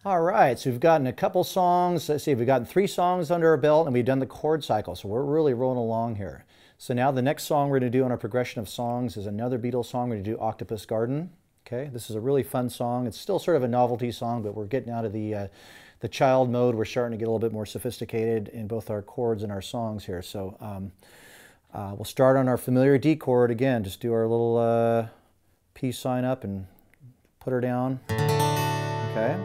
All right, so we've gotten a couple songs. Let's see, we've gotten 3 songs under our belt, and we've done the chord cycle, so we're really rolling along here. So now the next song we're going to do on our progression of songs is another Beatles song. We're going to do Octopus Garden. Okay, this is a really fun song. It's still sort of a novelty song, but we're getting out of the child mode. We're starting to get a little bit more sophisticated in both our chords and our songs here. So we'll start on our familiar D chord again. Just do our little peace sign up and put her down. Okay.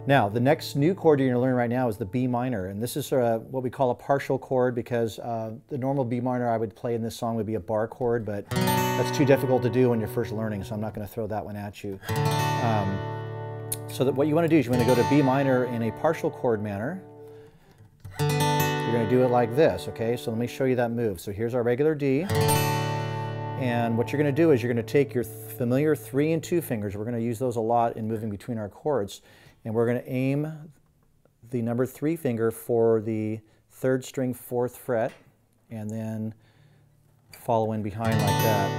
Now, the next new chord you're going to learn right now is the B minor, and this is what we call a partial chord because the normal B minor I would play in this song would be a bar chord, but that's too difficult to do when you're first learning, so I'm not going to throw that one at you. So that what you want to do is you want to go to B minor in a partial chord manner. You're going to do it like this, okay? So let me show you that move. So here's our regular D, and what you're going to do is you're going to take your familiar 3 and 2 fingers. We're going to use those a lot in moving between our chords. And we're going to aim the number 3 finger for the 3rd string 4th fret and then follow in behind like that.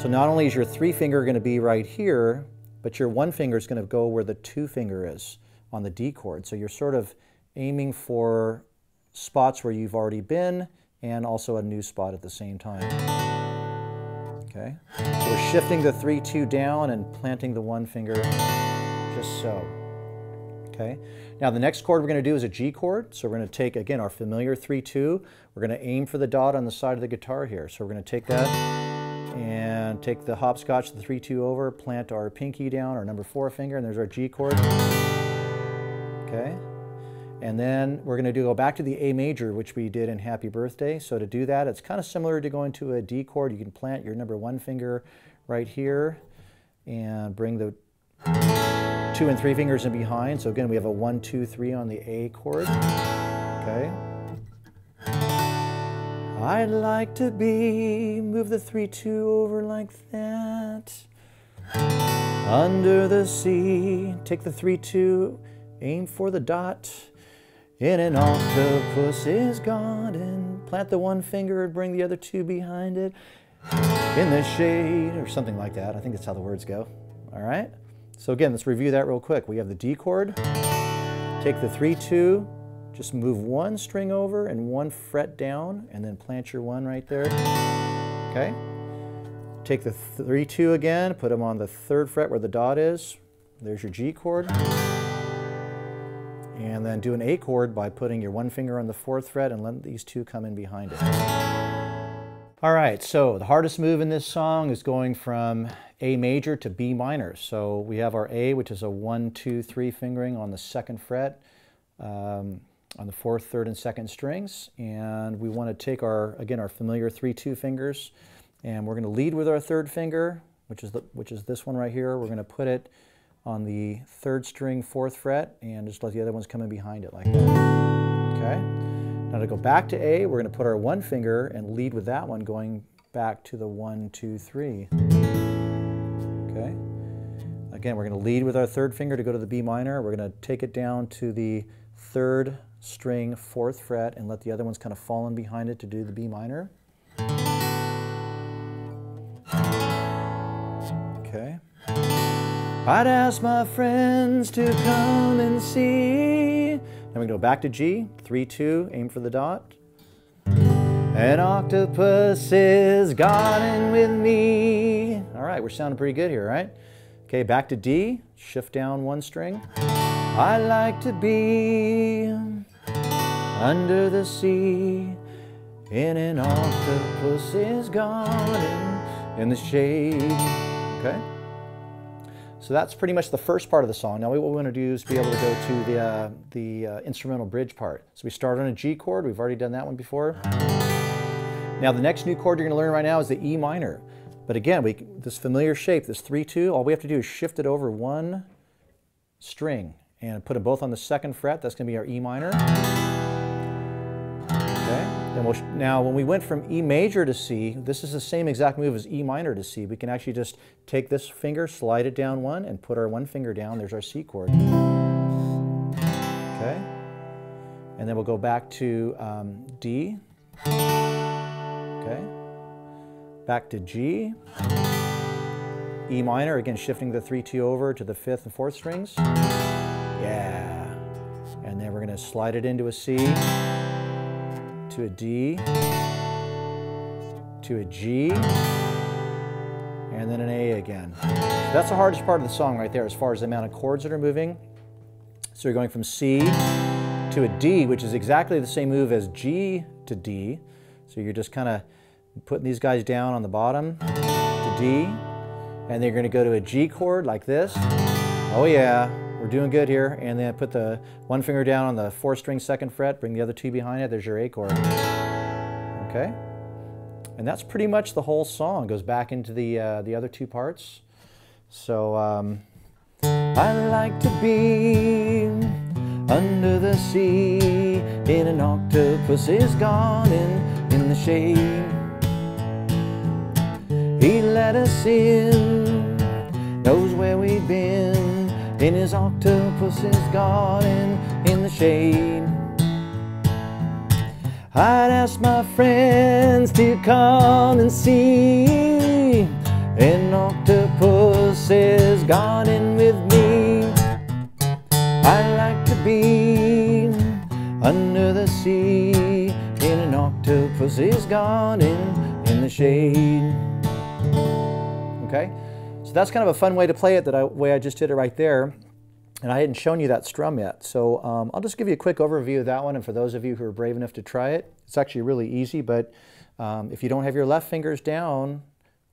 So not only is your 3 finger going to be right here, but your 1 finger is going to go where the 2 finger is on the D chord. So you're sort of aiming for spots where you've already been and also a new spot at the same time. Okay, so we're shifting the 3-2 down and planting the 1 finger just so. Okay, now the next chord we're going to do is a G chord. So we're going to take, again, our familiar 3-2. We're going to aim for the dot on the side of the guitar here. So we're going to take that and take the hopscotch, the 3-2 over, plant our pinky down, our number 4 finger, and there's our G chord. Okay. And then we're going to go back to the A major, which we did in Happy Birthday. So to do that, it's kind of similar to going to a D chord. You can plant your number 1 finger right here and bring the 2 and 3 fingers in behind. So again, we have a 1, 2, 3 on the A chord. Okay. I'd like to be, move the 3-2 over like that. Under the sea, take the 3-2, aim for the dot. In an octopus's garden, plant the 1 finger and bring the other 2 behind it. In the shade, or something like that. I think that's how the words go. All right? So again, let's review that real quick. We have the D chord. Take the 3-2, just move 1 string over and 1 fret down, and then plant your 1 right there. Okay? Take the 3-2 again, put them on the 3rd fret where the dot is. There's your G chord. And then do an A chord by putting your 1 finger on the 4th fret and let these 2 come in behind it. All right, so the hardest move in this song is going from A major to B minor. So we have our A, which is a 1, 2, 3 fingering on the 2nd fret, on the 4th, 3rd, and 2nd strings. And we want to take our, again, our familiar 3-2 fingers, and we're going to lead with our 3rd finger, which is this one right here. We're going to put it on the 3rd string 4th fret and just let the other ones come in behind it like that. Okay? Now to go back to A, we're going to put our 1 finger and lead with that one going back to the 1, 2, 3. Okay? Again, we're going to lead with our 3rd finger to go to the B minor. We're going to take it down to the 3rd string 4th fret and let the other ones kind of fall in behind it to do the B minor. Okay? I'd ask my friends to come and see. Then we go back to G, 3-2, aim for the dot. An octopus is garden with me. All right, we're sounding pretty good here, right? Okay, back to D, shift down 1 string. I like to be under the sea in an octopus's garden in the shade. Okay? So that's pretty much the first part of the song. Now what we want to do is be able to go to the instrumental bridge part. So we start on a G chord. We've already done that one before. Now the next new chord you're going to learn right now is the E minor. But again, this familiar shape, this 3-2, all we have to do is shift it over 1 string and put them both on the 2nd fret. That's going to be our E minor. Okay. Then now when we went from E major to C, this is the same exact move as E minor to C. We can actually just take this finger, slide it down 1, and put our 1 finger down. There's our C chord. Okay. And then we'll go back to D. Okay. Back to G. E minor, again shifting the 3-2 over to the 5th and 4th strings. Yeah. And then we're going to slide it into a C, to a D, to a G, and then an A again. So that's the hardest part of the song right there as far as the amount of chords that are moving. So you're going from C to a D, which is exactly the same move as G to D. So you're just kind of putting these guys down on the bottom to D, and then you're going to go to a G chord like this. Oh yeah, we're doing good here. And then put the one finger down on the 4th string 2nd fret, bring the other 2 behind it, there's your A chord. Okay? And that's pretty much the whole song. It goes back into the other 2 parts. So, I like to be under the sea in an octopus's garden in the shade. He let us in, knows where we've been, in his octopus's garden in the shade. I'd ask my friends to come and see an octopus's garden with me. I like to be under the sea in an octopus's garden in the shade. Okay, so that's kind of a fun way to play it, way I just did it right there. And I hadn't shown you that strum yet, so I'll just give you a quick overview of that one, and for those of you who are brave enough to try it, it's actually really easy, but if you don't have your left fingers down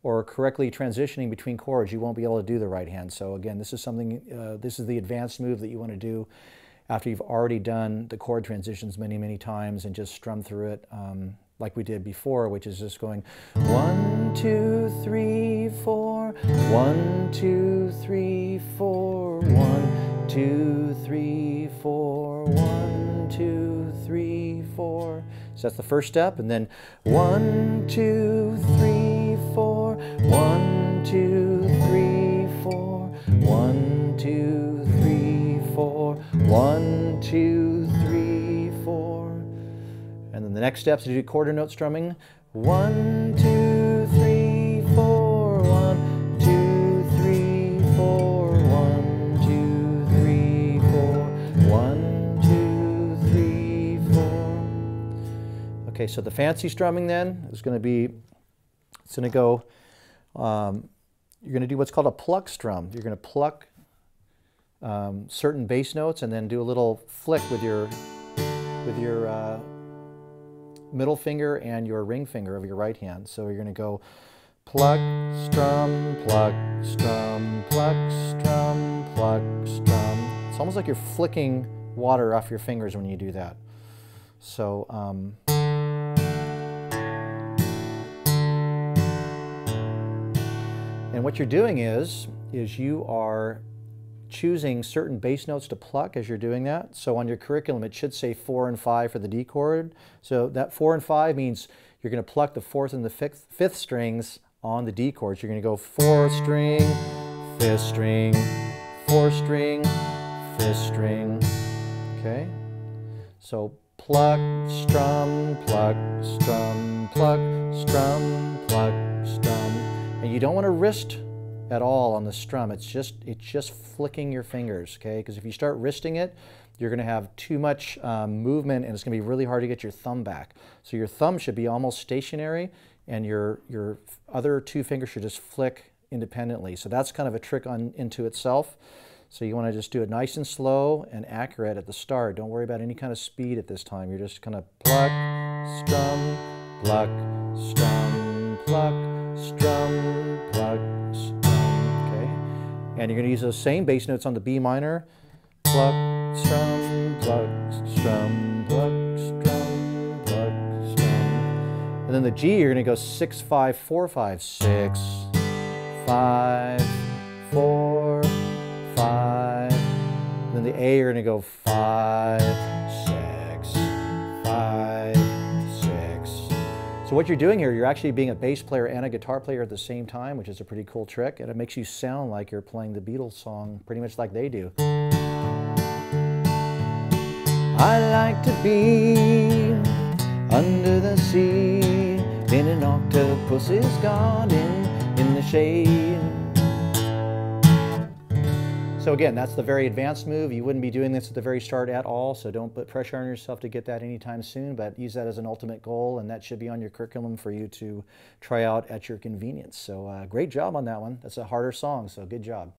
or correctly transitioning between chords, you won't be able to do the right hand. So again, this is something, this is the advanced move that you want to do after you've already done the chord transitions many, many times and just strum through it like we did before, which is just going 1, 2, 3, 4, 1, 2, 3, 4, 1, 2, 3, 4, 1, 2, 3, 4. So that's the first step, and then 1, 2, 3, 4, 1, 2, 3, 4, 1, 2, 3, 4, 1, 2, 3, 4. And then the next step is to do quarter note strumming. 1, 2, 3, 4, 1, 2, 3, 4, 1, 2, 3, 4, 1, 2, 3, 4. Okay, so the fancy strumming then is going to be, it's going to go, you're going to do what's called a pluck strum. You're going to pluck certain bass notes and then do a little flick with your middle finger and your ring finger of your right hand. So you're going to go pluck, strum, pluck, strum, pluck, strum, pluck, strum. It's almost like you're flicking water off your fingers when you do that. So, and what you're doing is you are choosing certain bass notes to pluck as you're doing that. So on your curriculum it should say 4 and 5 for the D chord. So that 4 and 5 means you're going to pluck the 4th and the 5th strings on the D chords. You're going to go 4th string, 5th string, 4th string, 5th string. Okay? So pluck, strum, pluck, strum, pluck, strum, pluck, strum. And you don't want to wrist at all on the strum. It's just flicking your fingers, okay? Because if you start wristing it, you're going to have too much movement, and it's going to be really hard to get your thumb back. So your thumb should be almost stationary, and your other 2 fingers should just flick independently. So that's kind of a trick into itself. So you want to just do it nice and slow and accurate at the start. Don't worry about any kind of speed at this time. You're just kind of pluck, strum, pluck, strum, pluck, strum, pluck, strum. And you're going to use those same bass notes on the B minor. Pluck, strum, pluck, strum, pluck, strum, pluck, strum. And then the G, you're going to go 6, 5, 4, 5, 6, 5, 4, 5. And then the A, you're going to go 5, 6, 5, 6. So what you're doing here, you're actually being a bass player and a guitar player at the same time, which is a pretty cool trick, and it makes you sound like you're playing the Beatles song pretty much like they do. I like to be under the sea in an octopus's garden in the shade. So again, that's the very advanced move. You wouldn't be doing this at the very start at all, so don't put pressure on yourself to get that anytime soon, but use that as an ultimate goal, and that should be on your curriculum for you to try out at your convenience. So great job on that one. That's a harder song, so good job.